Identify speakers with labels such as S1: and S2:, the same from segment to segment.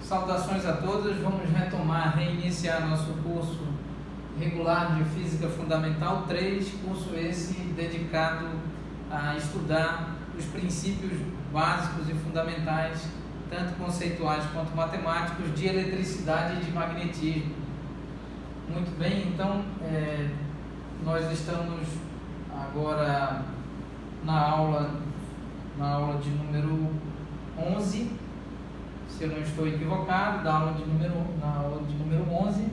S1: Saudações a todos, vamos reiniciar nosso curso regular de Física Fundamental 3, curso esse dedicado a estudar os princípios básicos e fundamentais, tanto conceituais quanto matemáticos, de eletricidade e de magnetismo. Muito bem, então nós estamos agora na aula de número 11, se eu não estou equivocado, na aula de número 11,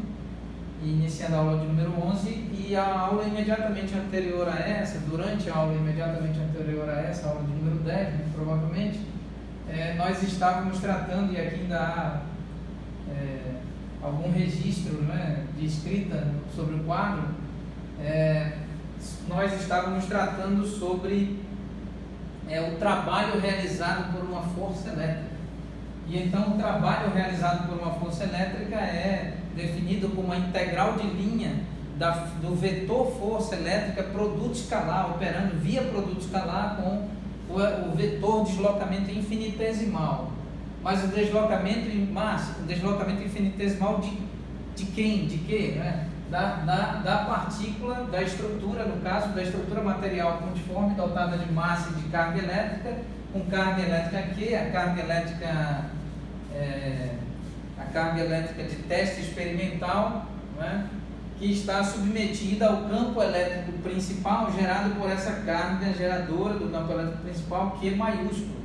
S1: iniciando a aula de número 11, e a aula imediatamente anterior a essa, durante a aula imediatamente anterior a essa, a aula de número 10, muito provavelmente, nós estávamos tratando, e aqui ainda há algum registro, né, de escrita sobre o quadro, nós estávamos tratando sobre o trabalho realizado por uma força elétrica. E então o trabalho realizado por uma força elétrica é definido como a integral de linha do vetor força elétrica produto escalar, operando via produto escalar com o vetor deslocamento infinitesimal. Mas o deslocamento infinitesimal de quem? De quê? Né? Da partícula, da estrutura, no caso, da estrutura material pontiforme dotada de massa e de carga elétrica, com carga elétrica Q, a carga elétrica de teste experimental, né, que está submetida ao campo elétrico principal gerado por essa carga geradora do campo elétrico principal, Q maiúsculo.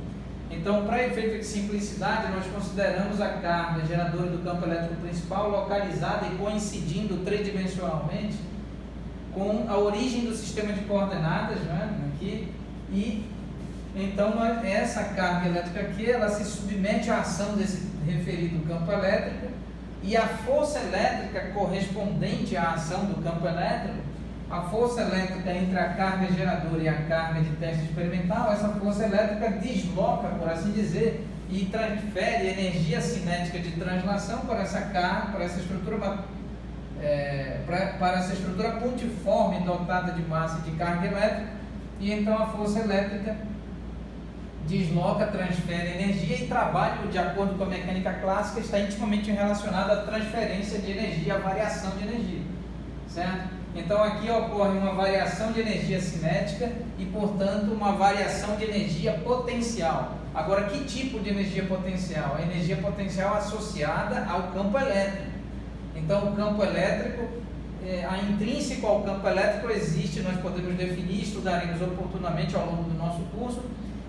S1: Então, para efeito de simplicidade, nós consideramos a carga geradora do campo elétrico principal localizada e coincidindo tridimensionalmente com a origem do sistema de coordenadas, né, aqui, e então essa carga elétrica aqui, ela se submete à ação desse referido campo elétrico, e a força elétrica correspondente à ação do campo elétrico, a força elétrica entre a carga geradora e a carga de teste experimental, essa força elétrica desloca, por assim dizer, e transfere energia cinética de translação para essa carga, para essa estrutura pontiforme dotada de massa e de carga elétrica, e então a força elétrica desloca, transfere energia, e trabalho, de acordo com a mecânica clássica, está intimamente relacionado à transferência de energia, à variação de energia, certo? Então aqui ocorre uma variação de energia cinética e, portanto, uma variação de energia potencial. Agora, que tipo de energia potencial? A energia potencial associada ao campo elétrico. Então, o campo elétrico, a intrínseco ao campo elétrico existe, nós podemos definir, estudaremos oportunamente ao longo do nosso curso,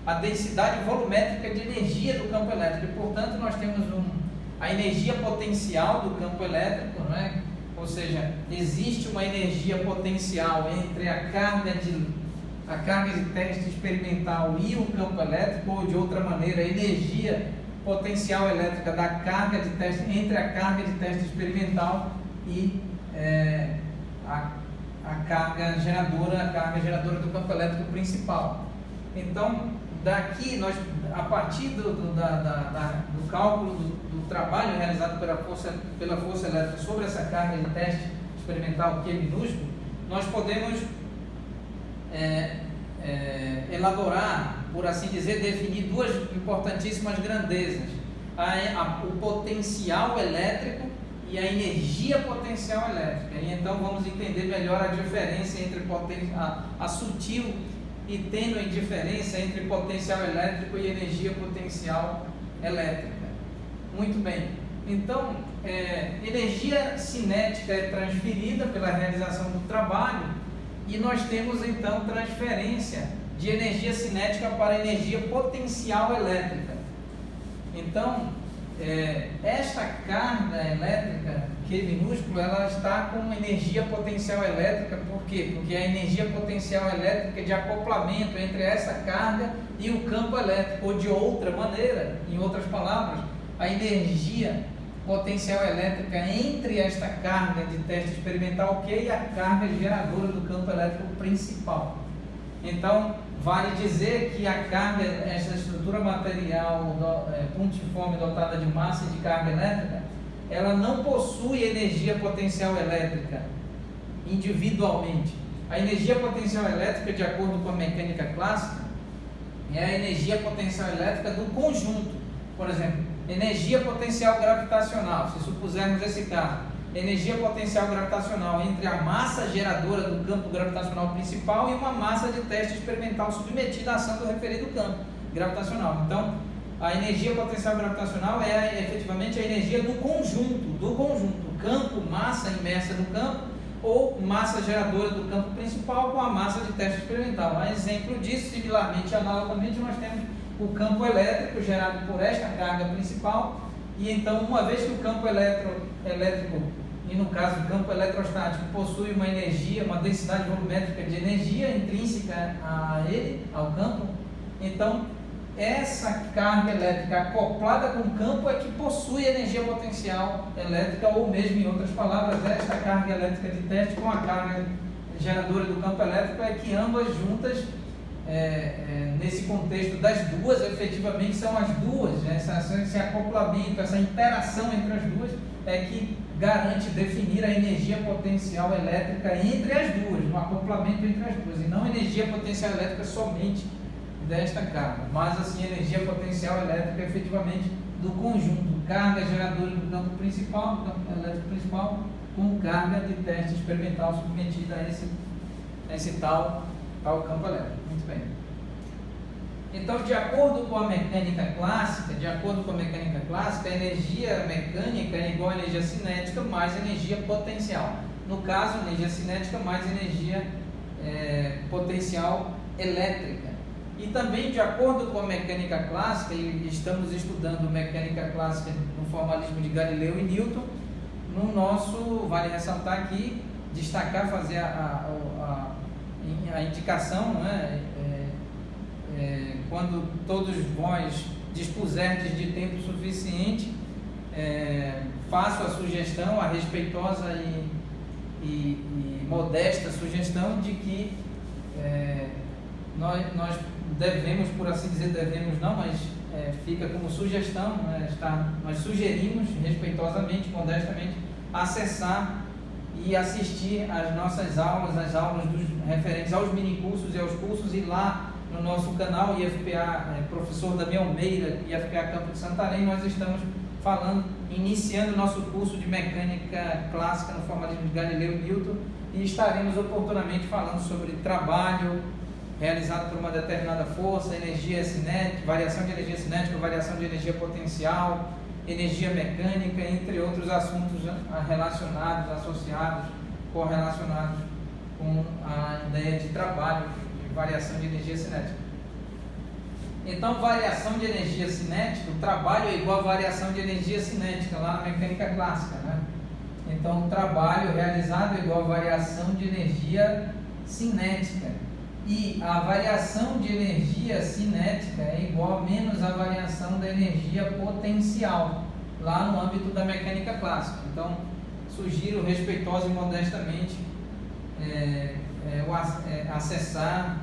S1: a densidade volumétrica de energia do campo elétrico. E, portanto, nós temos a energia potencial do campo elétrico, não é? Ou seja, existe uma energia potencial entre a carga de teste experimental e o campo elétrico, ou de outra maneira, a energia potencial elétrica da carga de teste, entre a carga de teste experimental e a carga geradora do campo elétrico principal. Então, daqui, nós, a partir do cálculo do trabalho realizado pela força elétrica sobre essa carga de teste experimental Q minúsculo, nós podemos elaborar, por assim dizer, definir duas importantíssimas grandezas: o potencial elétrico e a energia potencial elétrica. E então vamos entender melhor a diferença entre a sutil e tênue diferença entre potencial elétrico e energia potencial elétrica. Muito bem. Então, energia cinética é transferida pela realização do trabalho, e nós temos então transferência de energia cinética para energia potencial elétrica. Então, esta carga elétrica Q minúsculo, ela está com energia potencial elétrica. Por quê? Porque a energia potencial elétrica é de acoplamento entre essa carga e o campo elétrico, ou de outra maneira, em outras palavras, a energia potencial elétrica entre esta carga de teste experimental Q e a carga geradora do campo elétrico principal. Então, vale dizer que essa estrutura material pontiforme dotada de massa e de carga elétrica, ela não possui energia potencial elétrica individualmente. A energia potencial elétrica, de acordo com a mecânica clássica, é a energia potencial elétrica do conjunto. Por exemplo, energia potencial gravitacional, se supusermos esse caso, energia potencial gravitacional entre a massa geradora do campo gravitacional principal e uma massa de teste experimental submetida à ação do referido campo gravitacional. Então, a energia potencial gravitacional é efetivamente a energia do conjunto, campo, massa imersa no campo, ou massa geradora do campo principal com a massa de teste experimental. Um exemplo disso, similarmente, analogamente, nós temos o campo elétrico gerado por esta carga principal, e então, uma vez que o campo elétrico, e no caso o campo eletrostático, possui uma energia, uma densidade volumétrica de energia intrínseca a ele, ao campo, então essa carga elétrica acoplada com o campo é que possui energia potencial elétrica, ou mesmo, em outras palavras, esta carga elétrica de teste com a carga geradora do campo elétrico é que ambas juntas, nesse contexto das duas, efetivamente são as duas, né? Esse acoplamento, essa interação entre as duas é que garante definir a energia potencial elétrica entre as duas, no acoplamento entre as duas, e não energia potencial elétrica somente desta carga, mas assim energia potencial elétrica efetivamente do conjunto, carga geradora do campo principal, do campo elétrico principal, com carga de teste experimental submetida a esse tal campo elétrico. Muito bem. Então, de acordo com a mecânica clássica, a energia mecânica é igual a energia cinética mais energia potencial. No caso, energia cinética mais energia potencial elétrica. E também, de acordo com a mecânica clássica, e estamos estudando mecânica clássica no formalismo de Galileu e Newton, no nosso, vale ressaltar aqui, destacar, fazer a indicação, né? Quando todos vós dispuserdes de tempo suficiente, faço a sugestão, a respeitosa e modesta sugestão de que nós devemos, por assim dizer, mas fica como sugestão, né, nós sugerimos respeitosamente, modestamente, acessar e assistir às nossas aulas, as aulas referentes aos minicursos e aos cursos, e lá no nosso canal IFPA, professor Damião Meira, IFPA Campo de Santarém, nós estamos iniciando o nosso curso de mecânica clássica no formalismo de Galileu e Newton, e estaremos oportunamente falando sobre trabalho realizado por uma determinada força, energia cinética, variação de energia cinética, variação de energia potencial, energia mecânica, entre outros assuntos relacionados, associados, correlacionados com a ideia de trabalho, de variação de energia cinética. Então, variação de energia cinética, o trabalho é igual a variação de energia cinética, lá na mecânica clássica, né? Então, o trabalho realizado é igual a variação de energia cinética. E a variação de energia cinética é igual a menos a variação da energia potencial, lá no âmbito da mecânica clássica. Então, sugiro respeitosa e modestamente acessar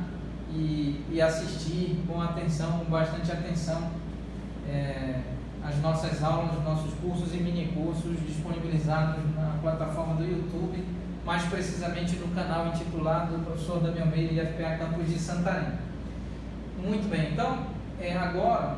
S1: e assistir com atenção, com bastante atenção, as nossas aulas, nossos cursos e minicursos disponibilizados na plataforma do YouTube, mais precisamente no canal intitulado Professor Damião Meira e IFPA Campus de Santarém. Muito bem, então, agora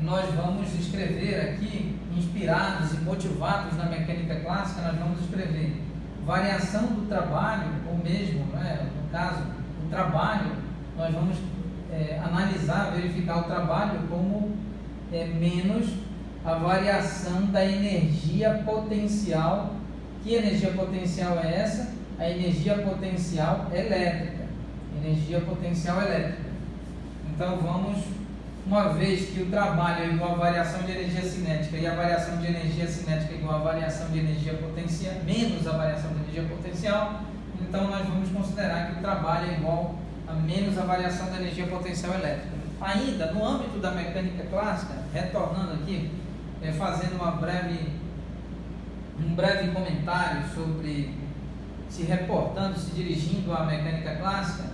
S1: nós vamos escrever aqui, inspirados e motivados na mecânica clássica, nós vamos escrever variação do trabalho, ou mesmo, né, no caso, o trabalho, nós vamos analisar, verificar o trabalho como menos a variação da energia potencial. Que energia potencial é essa? A energia potencial elétrica. Energia potencial elétrica. Então vamos, uma vez que o trabalho é igual a variação de energia cinética e a variação de energia cinética é igual a variação de energia potencial, menos a variação de energia potencial, então nós vamos considerar que o trabalho é igual a menos a variação da energia potencial elétrica. Ainda no âmbito da mecânica clássica, retornando aqui, fazendo um breve comentário sobre, se reportando, se dirigindo à mecânica clássica,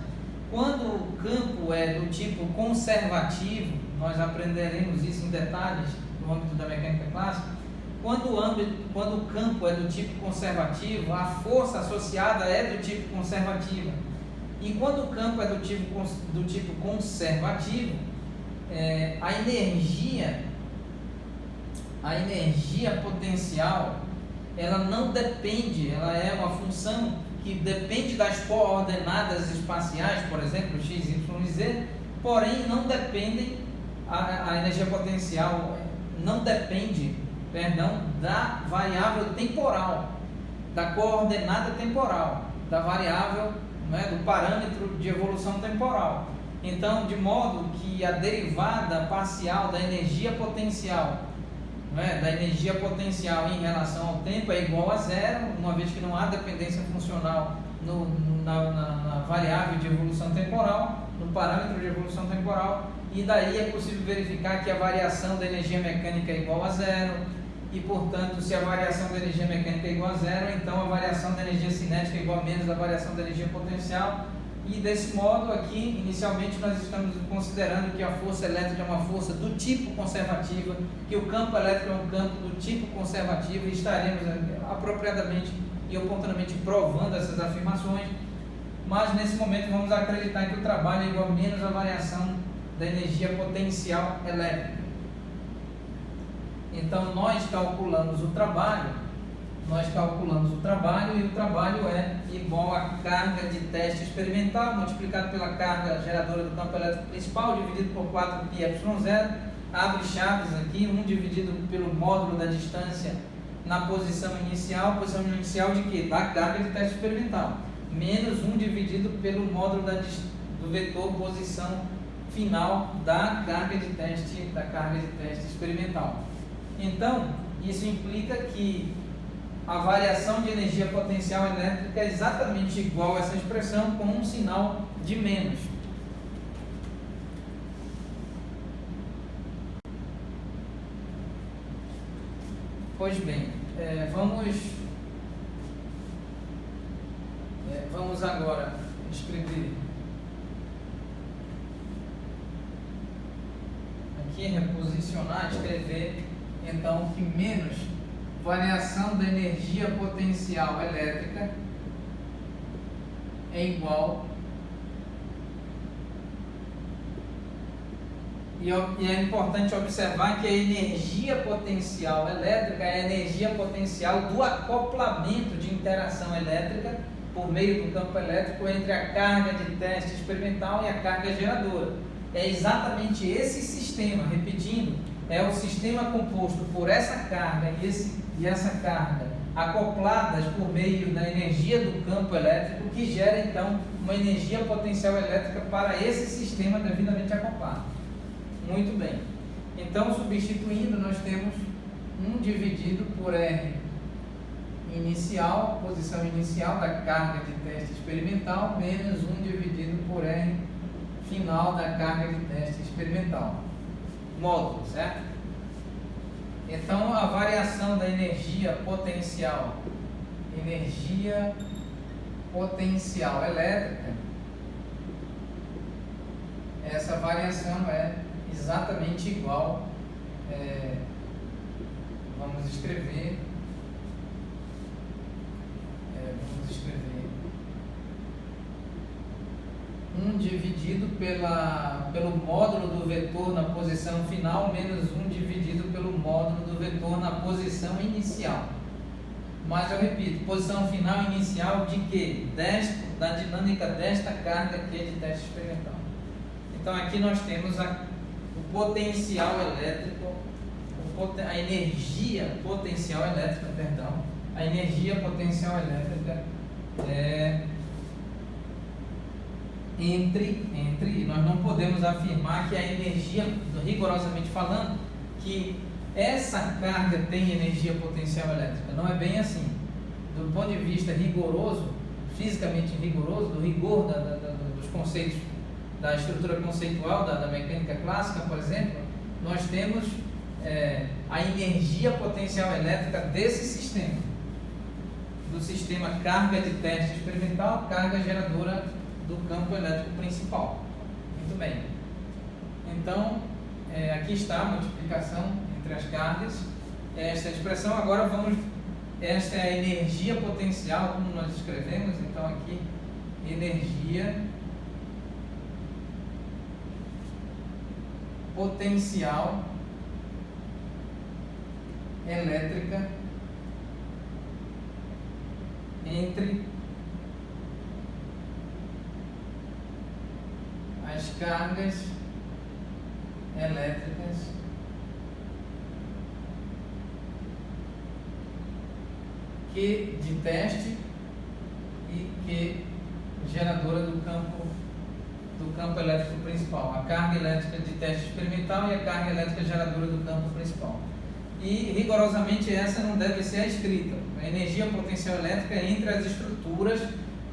S1: quando o campo é do tipo conservativo, nós aprenderemos isso em detalhes no âmbito da mecânica clássica, quando o campo é do tipo conservativo, a força associada é do tipo conservativa, e quando o campo é do tipo conservativo, a energia a energia potencial, ela não depende, ela é uma função que depende das coordenadas espaciais, por exemplo, x, y e z, porém não dependem, a energia potencial não depende, da variável temporal, da coordenada temporal, da variável, do parâmetro de evolução temporal. Então, de modo que a derivada parcial da energia potencial, em relação ao tempo é igual a zero, uma vez que não há dependência funcional na variável de evolução temporal, no parâmetro de evolução temporal, e daí é possível verificar que a variação da energia mecânica é igual a zero, e portanto, se a variação da energia mecânica é igual a zero, então a variação da energia cinética é igual a menos a variação da energia potencial. E desse modo aqui, inicialmente nós estamos considerando que a força elétrica é uma força do tipo conservativa, que o campo elétrico é um campo do tipo conservativo, e estaremos apropriadamente e oportunamente provando essas afirmações, mas nesse momento vamos acreditar que o trabalho é igual a menos a variação da energia potencial elétrica. Então nós calculamos o trabalho, e o trabalho é igual a carga de teste experimental multiplicado pela carga geradora do campo elétrico principal dividido por 4πε0, abre chaves aqui, 1 dividido pelo módulo da distância na posição inicial de quê? Da carga de teste experimental, menos 1 dividido pelo módulo do vetor posição final da carga de teste experimental. Então, isso implica que a variação de energia potencial elétrica é exatamente igual a essa expressão com um sinal de menos. Pois bem, vamos agora escrever aqui, reposicionar, escrever então que menos variação da energia potencial elétrica é igual, e é importante observar que a energia potencial elétrica é a energia potencial do acoplamento de interação elétrica por meio do campo elétrico entre a carga de teste experimental e a carga geradora. É exatamente esse sistema, repetindo, é o sistema composto por essa carga e essa carga acopladas por meio da energia do campo elétrico que gera então uma energia potencial elétrica para esse sistema devidamente acoplado. Muito bem. Então, substituindo, nós temos 1 dividido por R inicial, posição inicial da carga de teste experimental, menos 1 dividido por R final da carga de teste experimental. Módulo, certo? Então, a variação da energia potencial elétrica, essa variação é exatamente igual, vamos escrever 1 dividido pelo módulo do vetor na posição final, menos 1 dividido pelo módulo do vetor na posição inicial. Mas eu repito, posição final inicial de quê? Da dinâmica desta carga aqui de teste experimental. Então aqui nós temos o potencial elétrico, a energia potencial elétrica, a energia potencial elétrica entre, nós não podemos afirmar que a energia, rigorosamente falando, que essa carga tem energia potencial elétrica. Não é bem assim. Do ponto de vista rigoroso, fisicamente rigoroso, do rigor dos conceitos, da estrutura conceitual da mecânica clássica, por exemplo, nós temos a energia potencial elétrica desse sistema, do sistema carga de teste experimental, carga geradora do campo elétrico principal. Muito bem. Então, aqui está a multiplicação entre as cargas. Esta expressão, agora esta é a energia potencial, como nós escrevemos. Então, aqui, energia potencial elétrica entre as cargas elétricas Q de teste e Q geradora do campo elétrico principal, a carga elétrica de teste experimental e a carga elétrica geradora do campo principal. E rigorosamente essa não deve ser a escrita, a energia potencial elétrica entre as estruturas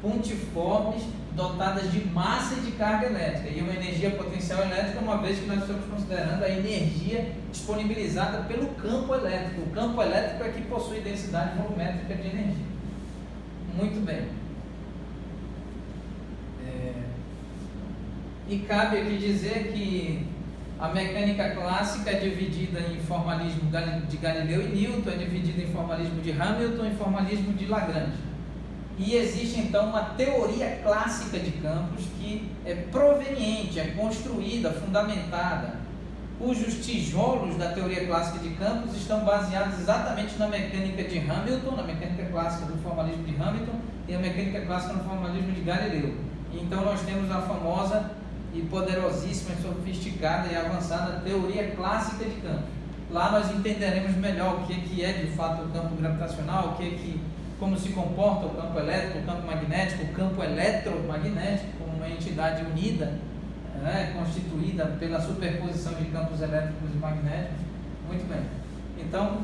S1: pontiformes dotadas de massa e de carga elétrica, e uma energia potencial elétrica, uma vez que nós estamos considerando a energia disponibilizada pelo campo elétrico. O campo elétrico é que possui densidade volumétrica de energia. Muito bem. E cabe aqui dizer que a mecânica clássica é dividida em formalismo de Galileu e Newton, é dividida em formalismo de Hamilton e formalismo de Lagrange. E existe então uma teoria clássica de campos que é proveniente, é construída, fundamentada, cujos tijolos da teoria clássica de campos estão baseados exatamente na mecânica de Hamilton, na mecânica clássica do formalismo de Hamilton e a mecânica clássica no formalismo de Galileu. Então nós temos a famosa e poderosíssima, sofisticada e avançada teoria clássica de campos. Lá nós entenderemos melhor o que é de fato o campo gravitacional, como se comporta o campo elétrico, o campo magnético, o campo eletromagnético, como uma entidade unida, constituída pela superposição de campos elétricos e magnéticos. Muito bem. Então,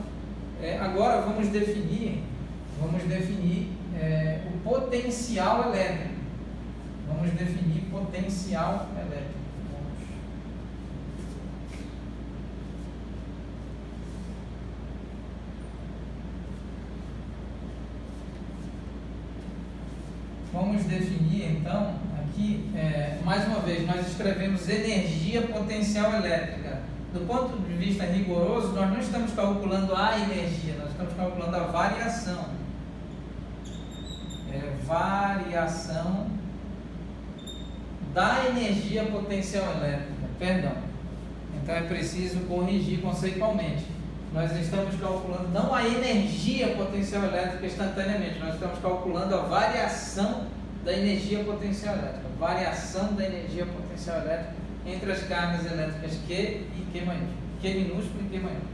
S1: agora vamos definir o potencial elétrico. Vamos definir potencial elétrico. Vamos definir então aqui, mais uma vez, nós escrevemos energia potencial elétrica. Do ponto de vista rigoroso, nós não estamos calculando a energia, nós estamos calculando a variação. Variação da energia potencial elétrica, perdão. Então é preciso corrigir conceitualmente. Nós estamos calculando não a energia potencial elétrica instantaneamente, nós estamos calculando a variação da energia potencial elétrica. Variação da energia potencial elétrica entre as cargas elétricas Q e Q maiúsculo. Q minúsculo e Q maiúsculo.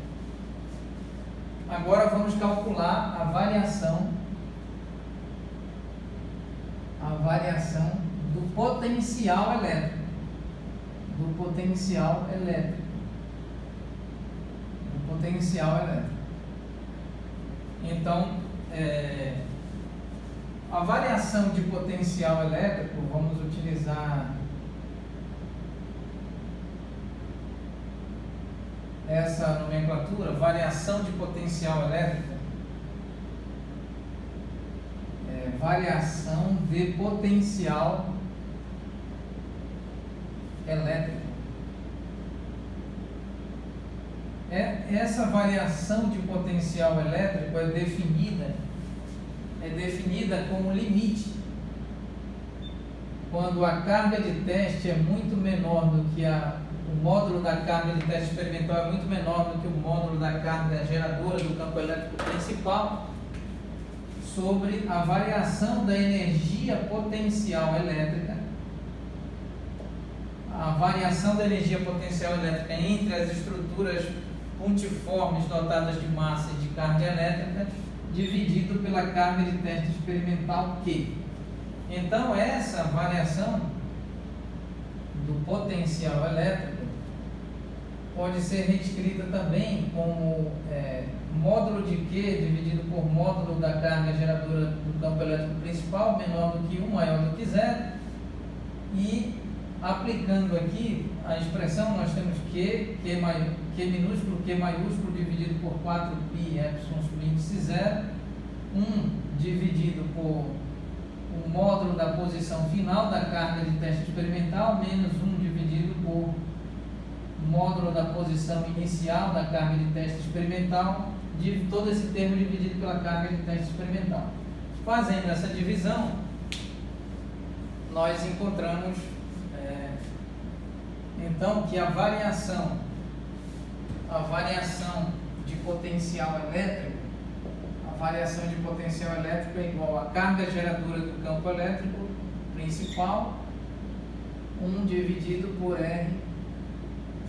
S1: Agora vamos calcular a variação do potencial elétrico. Então, a variação de potencial elétrico, vamos utilizar essa nomenclatura, variação de potencial elétrico, variação de potencial elétrico. Essa variação de potencial elétrico é definida como limite quando a carga de teste é muito menor do que o módulo da carga de teste experimental é muito menor do que o módulo da carga geradora do campo elétrico principal, sobre a variação da energia potencial elétrica. A variação da energia potencial elétrica entre as estruturas pontiformes dotadas de massa e de carga elétrica, dividido pela carga de teste experimental Q. Então, essa variação do potencial elétrico pode ser reescrita também como módulo de Q dividido por módulo da carga geradora do campo elétrico principal, menor do que 1, maior do que 0. E aplicando aqui a expressão, nós temos Q minúsculo, Q maiúsculo dividido por 4π epsilon subíndice 0, 1 dividido por o módulo da posição final da carga de teste experimental, menos 1 dividido por módulo da posição inicial da carga de teste experimental, todo esse termo dividido pela carga de teste experimental. Fazendo essa divisão, nós encontramos então que a variação de potencial elétrico, a variação de potencial elétrico é igual à carga geradora do campo elétrico principal, 1 dividido por R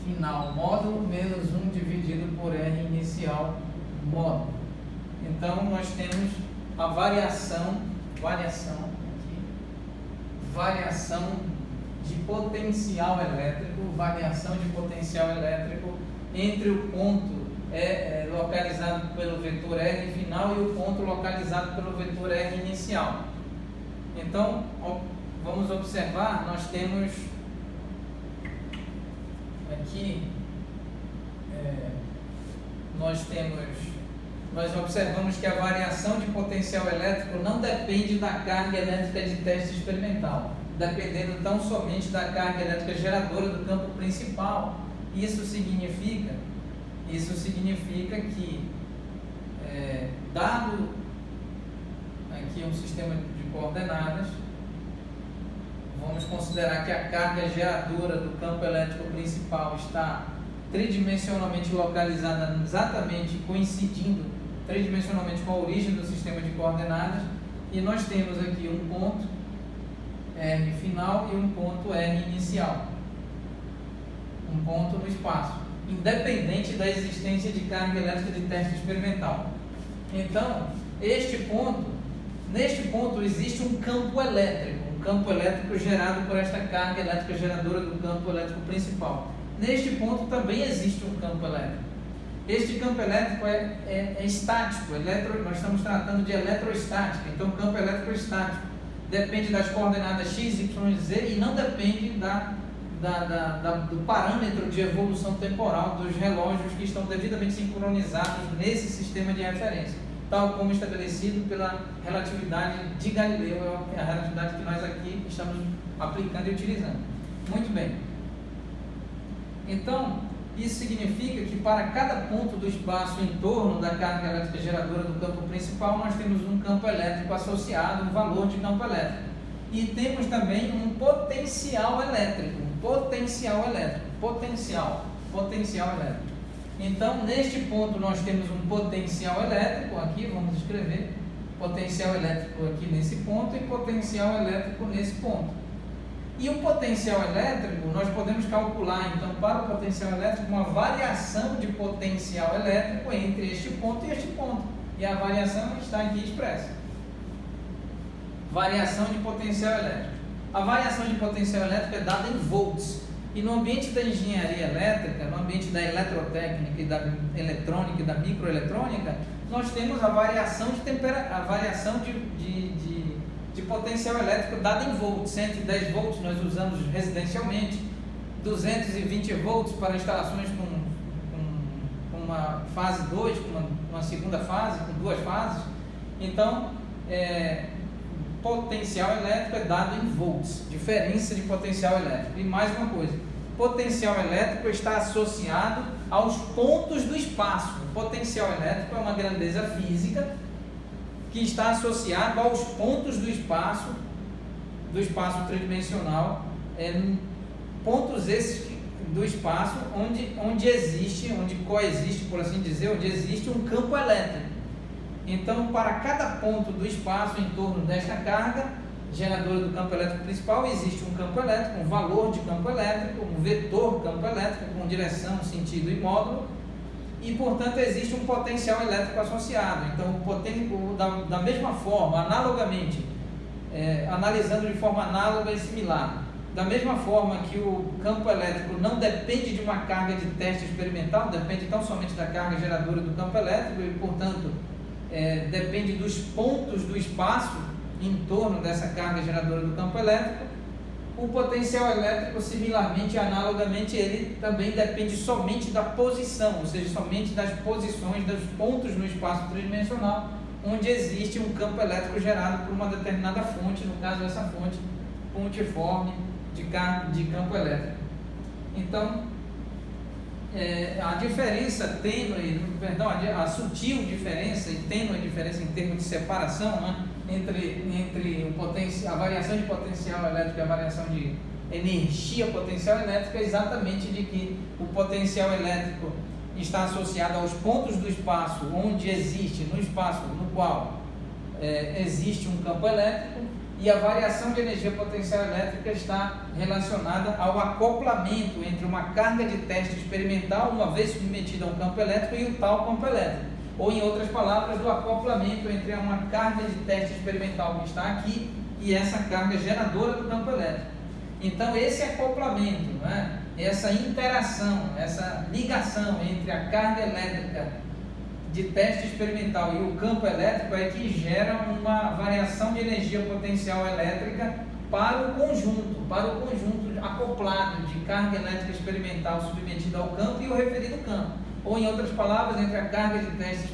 S1: final módulo, menos 1 dividido por R inicial módulo. Então, nós temos a variação de potencial elétrico entre o ponto localizado pelo vetor R final e o ponto localizado pelo vetor R inicial. Então, vamos observar, nós temos aqui, nós observamos que a variação de potencial elétrico não depende da carga elétrica de teste experimental, dependendo tão somente da carga elétrica geradora do campo principal. Isso significa que, dado aqui um sistema de coordenadas, vamos considerar que a carga geradora do campo elétrico principal está tridimensionalmente localizada, exatamente coincidindo tridimensionalmente com a origem do sistema de coordenadas, e nós temos aqui um ponto R final e um ponto R inicial, um ponto no espaço, independente da existência de carga elétrica de teste experimental. Então, neste ponto existe um campo elétrico gerado por esta carga elétrica geradora do campo elétrico principal. Neste ponto também existe um campo elétrico. Este campo elétrico é estático, nós estamos tratando de eletrostática, então o campo elétrico é estático, depende das coordenadas x, y e z e não depende do parâmetro de evolução temporal dos relógios que estão devidamente sincronizados nesse sistema de referência, tal como estabelecido pela relatividade de Galileu, é a relatividade que nós aqui estamos aplicando e utilizando. Muito bem. Então, isso significa que para cada ponto do espaço em torno da carga elétrica geradora do campo principal, nós temos um campo elétrico associado, um valor de campo elétrico. E temos também um potencial elétrico. Então, neste ponto nós temos um potencial elétrico, aqui vamos escrever, potencial elétrico aqui nesse ponto e potencial elétrico nesse ponto. E o potencial elétrico, nós podemos calcular, então, para o potencial elétrico, uma variação de potencial elétrico entre este ponto e este ponto. E a variação está aqui expressa. Variação de potencial elétrico. A variação de potencial elétrico é dada em volts. E no ambiente da engenharia elétrica, no ambiente da eletrotécnica e da eletrônica e da microeletrônica, nós temos a variação de potencial elétrico dada em volts. 110 volts nós usamos residencialmente, 220 volts para instalações com uma fase 2, com uma segunda fase, com duas fases. Então, potencial elétrico é dado em volts, diferença de potencial elétrico. E mais uma coisa, potencial elétrico está associado aos pontos do espaço. O potencial elétrico é uma grandeza física que está associado aos pontos do espaço tridimensional, pontos esses do espaço onde coexiste, por assim dizer, onde existe um campo elétrico. Então, para cada ponto do espaço em torno desta carga geradora do campo elétrico principal, existe um campo elétrico, um valor de campo elétrico, um vetor campo elétrico com direção, sentido e módulo, e, portanto, existe um potencial elétrico associado. Então, da mesma forma, analogamente, analisando de forma análoga e similar, da mesma forma que o campo elétrico não depende de uma carga de teste experimental, depende tão somente da carga geradora do campo elétrico e, portanto, depende dos pontos do espaço em torno dessa carga geradora do campo elétrico, o potencial elétrico, similarmente e analogamente, ele também depende somente da posição, ou seja, somente das posições dos pontos no espaço tridimensional, onde existe um campo elétrico gerado por uma determinada fonte, no caso essa fonte pontiforme de campo elétrico. Então, a diferença tênue, a sutil diferença e tênue diferença em termos de separação, né, entre a variação de potencial elétrico e a variação de energia potencial elétrica é exatamente de que o potencial elétrico está associada aos pontos do espaço onde existe, no espaço no qual existe um campo elétrico, e a variação de energia potencial elétrica está relacionada ao acoplamento entre uma carga de teste experimental, uma vez submetida a um campo elétrico, e o tal campo elétrico. Ou, em outras palavras, do acoplamento entre uma carga de teste experimental que está aqui e essa carga geradora do campo elétrico. Então, esse acoplamento, né, essa interação, essa ligação entre a carga elétrica de teste experimental e o campo elétrico é que gera uma variação de energia potencial elétrica para o conjunto acoplado de carga elétrica experimental submetida ao campo e o referido campo. Ou, em outras palavras, entre a carga de teste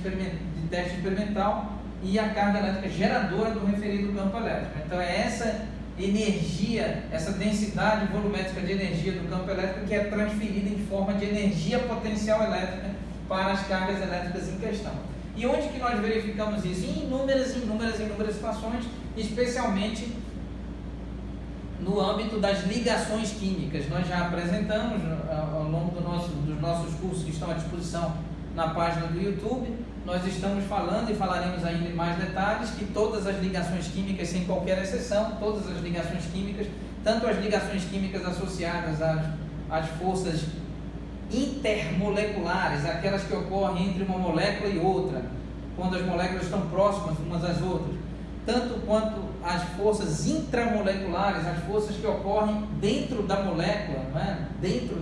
S1: experimental e a carga elétrica geradora do referido campo elétrico. Então, é essa energia, essa densidade volumétrica de energia do campo elétrico que é transferida em forma de energia potencial elétrica para as cargas elétricas em questão. E onde que nós verificamos isso? Em inúmeras situações, especialmente no âmbito das ligações químicas. Nós já apresentamos ao longo dos nossos cursos que estão à disposição na página do YouTube. Nós estamos falando e falaremos ainda em mais detalhes que todas as ligações químicas, sem qualquer exceção, todas as ligações químicas, tanto as ligações químicas associadas às forças intermoleculares, aquelas que ocorrem entre uma molécula e outra, quando as moléculas estão próximas umas às outras, tanto quanto as forças intramoleculares, as forças que ocorrem dentro da molécula, não é? Dentro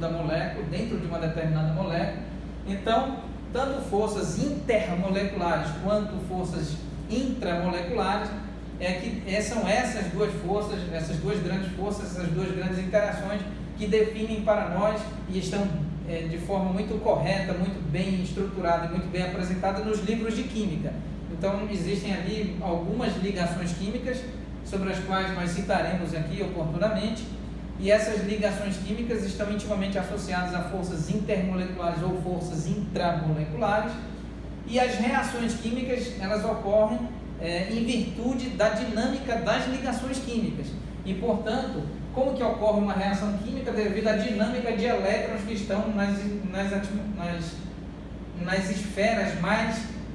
S1: de uma determinada molécula. Então, tanto forças intermoleculares quanto forças intramoleculares, são essas duas forças, essas duas grandes interações que definem para nós e estão de forma muito correta, muito bem estruturada e muito bem apresentada nos livros de química. Então, existem ali algumas ligações químicas sobre as quais nós citaremos aqui oportunamente, e essas ligações químicas estão intimamente associadas a forças intermoleculares ou forças intramoleculares, e as reações químicas, elas ocorrem em virtude da dinâmica das ligações químicas. E, portanto, como que ocorre uma reação química? Devido à dinâmica de elétrons que estão nas esferas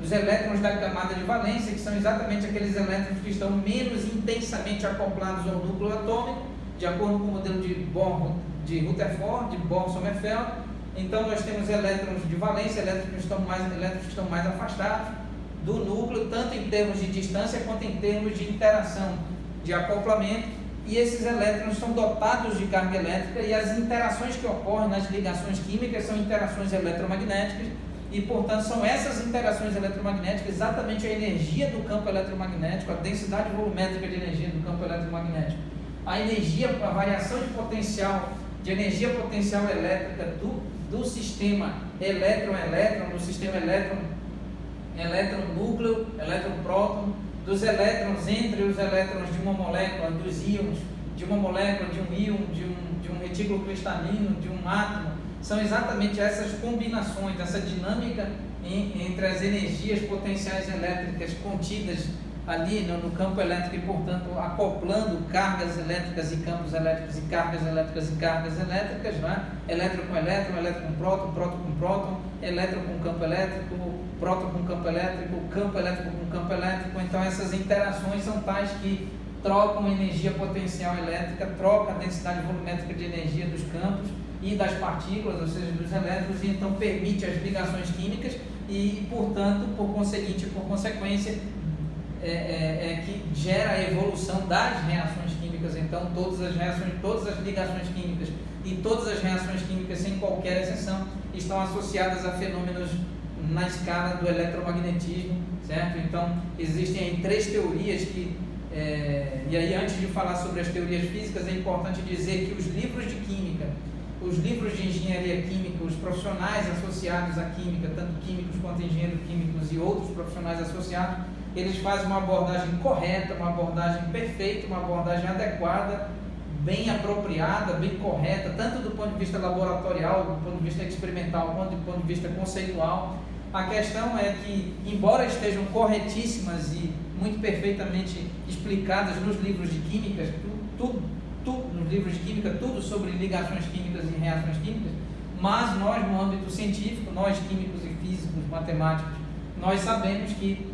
S1: os elétrons da camada de valência, que são exatamente aqueles elétrons que estão menos intensamente acoplados ao núcleo atômico, de acordo com o modelo de Rutherford, de Bohr-Sommerfeld. Então, nós temos elétrons de valência, elétrons que estão mais afastados do núcleo, tanto em termos de distância quanto em termos de interação, de acoplamento. E esses elétrons são dotados de carga elétrica, e as interações que ocorrem nas ligações químicas são interações eletromagnéticas, e, portanto, são essas interações eletromagnéticas, exatamente a energia do campo eletromagnético, a densidade volumétrica de energia do campo eletromagnético, a variação de energia potencial elétrica do sistema elétron-elétron, do sistema elétron-núcleo, elétron-próton, dos elétrons entre os elétrons de uma molécula, dos íons, de uma molécula, de um íon, de um retículo cristalino, de um átomo. São exatamente essas combinações, essa dinâmica entre as energias potenciais elétricas contidas ali no campo elétrico e, portanto, acoplando cargas elétricas e campos elétricos e cargas elétricas e cargas elétricas, né? Elétron com elétron, elétron com próton, próton com próton, elétron com campo elétrico, próton com campo elétrico com campo elétrico. Então, essas interações são tais que trocam energia potencial elétrica, trocam a densidade volumétrica de energia dos campos e das partículas, ou seja, dos elétrons, e então permite as ligações químicas e, portanto, por consequência, que gera a evolução das reações químicas. Então, todas as ligações químicas e todas as reações químicas, sem qualquer exceção, estão associadas a fenômenos na escala do eletromagnetismo, certo? Então, existem aí 3 teorias e aí, antes de falar sobre as teorias físicas, é importante dizer que os livros de química, os livros de engenharia química, os profissionais associados à química, tanto químicos quanto engenheiros químicos e outros profissionais associados, eles fazem uma abordagem correta, uma abordagem perfeita, uma abordagem adequada, bem apropriada, bem correta, tanto do ponto de vista laboratorial, do ponto de vista experimental, quanto do ponto de vista conceitual. A questão é que, embora estejam corretíssimas e muito perfeitamente explicadas nos livros de química, nos livros de química, tudo sobre ligações químicas e reações químicas, mas nós, no âmbito científico, nós químicos e físicos, matemáticos, nós sabemos que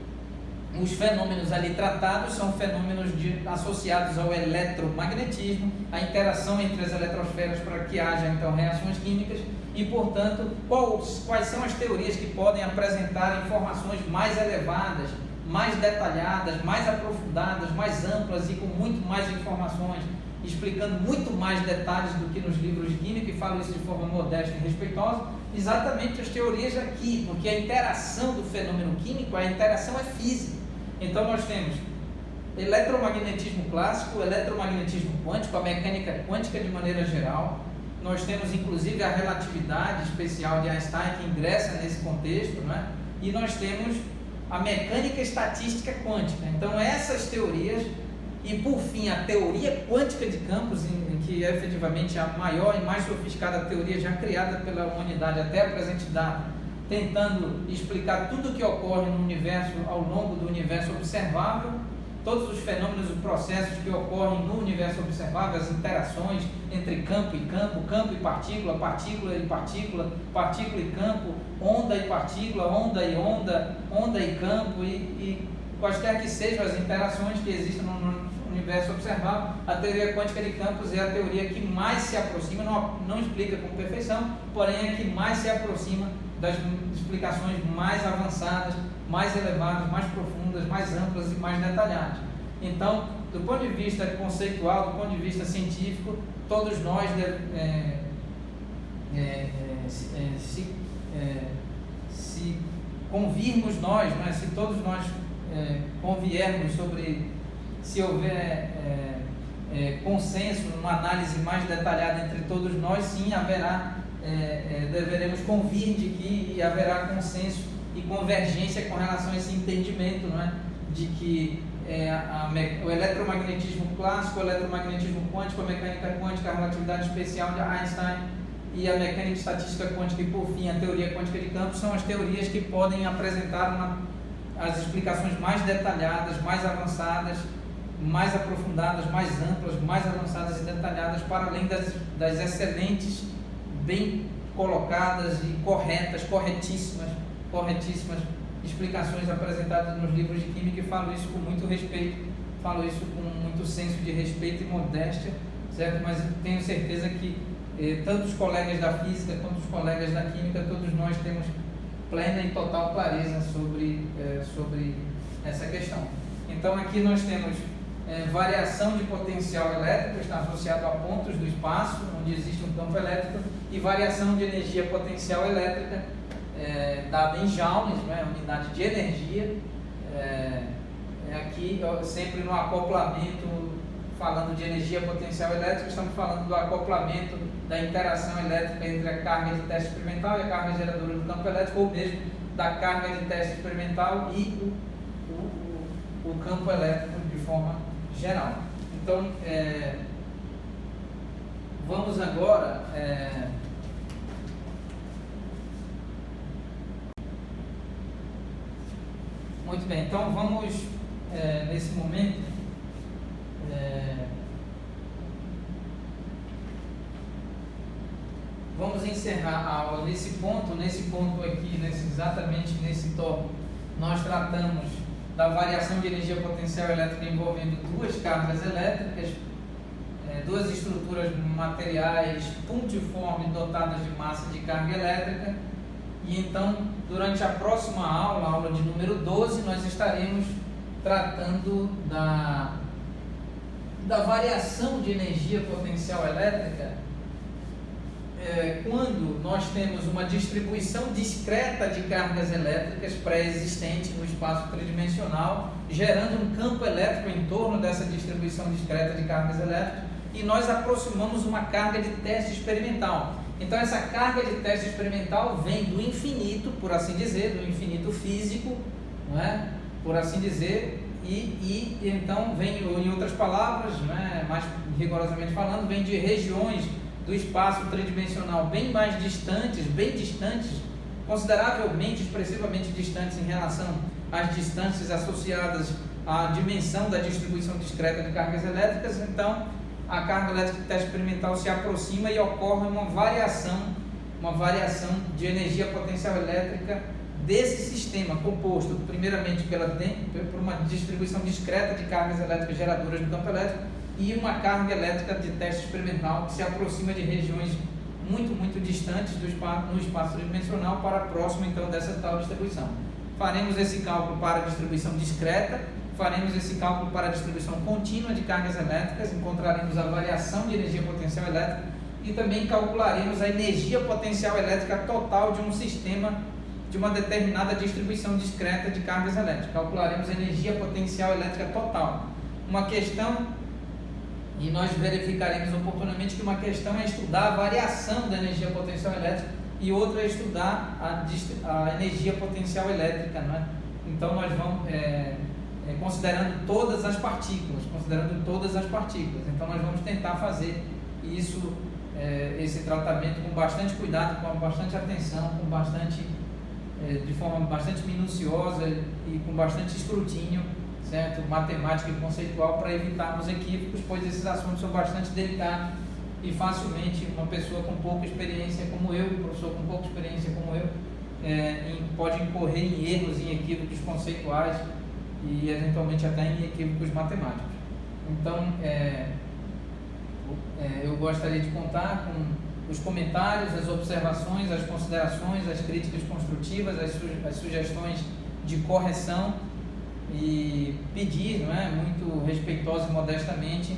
S1: os fenômenos ali tratados são fenômenos associados ao eletromagnetismo, a interação entre as eletrosferas para que haja então reações químicas e, portanto, quais são as teorias que podem apresentar informações mais elevadas, mais detalhadas, mais aprofundadas, mais amplas e com muito mais informações, explicando muito mais detalhes do que nos livros de química, e falo isso de forma modesta e respeitosa, exatamente as teorias aqui, porque a interação do fenômeno químico, a interação é física. Então nós temos eletromagnetismo clássico, eletromagnetismo quântico, a mecânica quântica de maneira geral. Nós temos inclusive a relatividade especial de Einstein que ingressa nesse contexto, né? E nós temos a mecânica estatística quântica. Então essas teorias, e por fim a teoria quântica de campos, em que é efetivamente a maior e mais sofisticada teoria já criada pela humanidade até a presente data, tentando explicar tudo o que ocorre no universo, ao longo do universo observável, todos os fenômenos e processos que ocorrem no universo observável, as interações entre campo e campo, campo e partícula, partícula e partícula, partícula e campo, onda e partícula, onda e onda, onda e campo, e quaisquer que sejam as interações que existem no universo observável. A teoria quântica de campos é a teoria que mais se aproxima, não explica com perfeição, porém é a que mais se aproxima das explicações mais avançadas, mais elevadas, mais profundas, mais amplas e mais detalhadas. Então, do ponto de vista conceitual, do ponto de vista científico, todos nós se convirmos nós, né, se todos nós conviermos sobre, se houver consenso, uma análise mais detalhada entre todos nós, sim, deveremos convir de que haverá consenso e convergência com relação a esse entendimento, não é? De que o eletromagnetismo clássico, o eletromagnetismo quântico, a mecânica quântica, a relatividade especial de Einstein e a mecânica estatística quântica e, por fim, a teoria quântica de campos são as teorias que podem apresentar as explicações mais detalhadas, mais avançadas, mais aprofundadas, mais amplas, mais avançadas e detalhadas, para além das excelentes, bem colocadas e corretíssimas explicações apresentadas nos livros de química, e falo isso com muito respeito, falo isso com muito senso de respeito e modéstia, certo? Mas tenho certeza que tanto os colegas da física quanto os colegas da química, todos nós temos plena e total clareza sobre essa questão. Então aqui nós temos variação de potencial elétrico, está associado a pontos do espaço onde existe um campo elétrico, e variação de energia potencial elétrica dada em joules, né, unidade de energia, aqui sempre no acoplamento, falando de energia potencial elétrica, estamos falando do acoplamento da interação elétrica entre a carga de teste experimental e a carga geradora do campo elétrico, ou mesmo da carga de teste experimental e o campo elétrico de forma geral. Então, vamos agora muito bem, então vamos nesse momento vamos encerrar a aula nesse ponto aqui, exatamente nesse tópico. Nós tratamos da variação de energia potencial elétrica envolvendo duas cargas elétricas, duas estruturas materiais pontiformes dotadas de massa de carga elétrica. E então, durante a próxima aula, a aula de número 12, nós estaremos tratando da variação de energia potencial elétrica quando nós temos uma distribuição discreta de cargas elétricas pré-existente no espaço tridimensional, gerando um campo elétrico em torno dessa distribuição discreta de cargas elétricas, e nós aproximamos uma carga de teste experimental. Então essa carga de teste experimental vem do infinito, por assim dizer, do infinito físico, não é? Por assim dizer, e então vem, em outras palavras, não é? Mais rigorosamente falando, vem de regiões do espaço tridimensional bem distantes, consideravelmente, expressivamente distantes em relação às distâncias associadas à dimensão da distribuição discreta de cargas elétricas. Então a carga elétrica de teste experimental se aproxima e ocorre uma variação uma variação de energia potencial elétrica desse sistema composto primeiramente por uma distribuição discreta de cargas elétricas geradoras do campo elétrico e uma carga elétrica de teste experimental que se aproxima de regiões muito distantes no espaço tridimensional para próximo então dessa tal distribuição. Faremos esse cálculo para a distribuição discreta, faremos esse cálculo para a distribuição contínua de cargas elétricas, encontraremos a variação de energia potencial elétrica e também calcularemos a energia potencial elétrica total de um sistema de uma determinada distribuição discreta de cargas elétricas. Calcularemos a energia potencial elétrica total. Uma questão, e nós verificaremos oportunamente que uma questão é estudar a variação da energia potencial elétrica e outra é estudar a energia potencial elétrica, não é? Então nós vamos considerando todas as partículas, então nós vamos tentar fazer isso, esse tratamento com bastante cuidado, com bastante atenção, de forma bastante minuciosa e com bastante escrutínio, certo? Matemático e conceitual, para evitarmos equívocos, pois esses assuntos são bastante delicados e facilmente uma pessoa com pouca experiência como eu, um professor com pouca experiência como eu, pode incorrer em erros, em equívocos conceituais e eventualmente até em equívocos matemáticos. Então, eu gostaria de contar com os comentários, as observações, as considerações, as críticas construtivas, as sugestões de correção e pedir, não é, muito respeitosa e modestamente,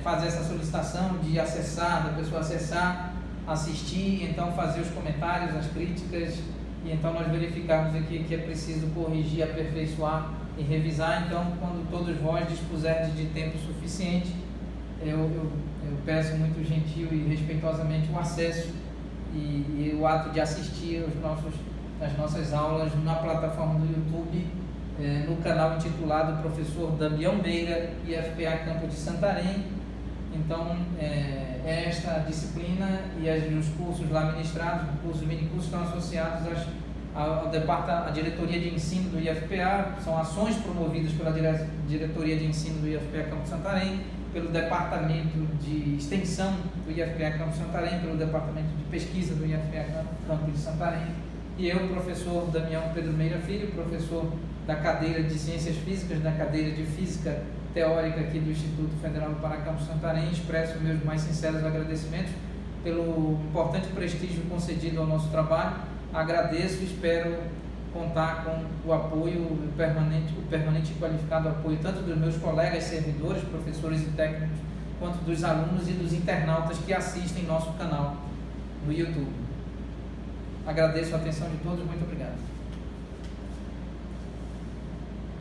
S1: fazer essa solicitação de acessar, da pessoa acessar, assistir, então fazer os comentários, as críticas, e então nós verificarmos aqui que é preciso corrigir, aperfeiçoar e revisar. Então, quando todos vós dispuserdes de tempo suficiente, eu peço muito gentil e respeitosamente o acesso e o ato de assistir as nossas aulas na plataforma do YouTube, no canal intitulado Professor Damião Meira, IFPA Campo de Santarém. Então, esta disciplina e os cursos lá ministrados, cursos e minicursos, estão associados à diretoria de ensino do IFPA, são ações promovidas pela diretoria de ensino do IFPA Campo de Santarém, pelo departamento de extensão do IFPA Campo de Santarém, pelo departamento de pesquisa do IFPA Campo de Santarém, e eu, professor Damião Pedro Meira Filho, professor da cadeira de Ciências Físicas, da cadeira de Física Teórica aqui do Instituto Federal do Pará Campo de Santarém, expresso meus mais sinceros agradecimentos pelo importante prestígio concedido ao nosso trabalho. Agradeço e espero contar com o apoio, o permanente e qualificado apoio tanto dos meus colegas servidores, professores e técnicos, quanto dos alunos e dos internautas que assistem nosso canal no YouTube. Agradeço a atenção de todos, muito obrigado.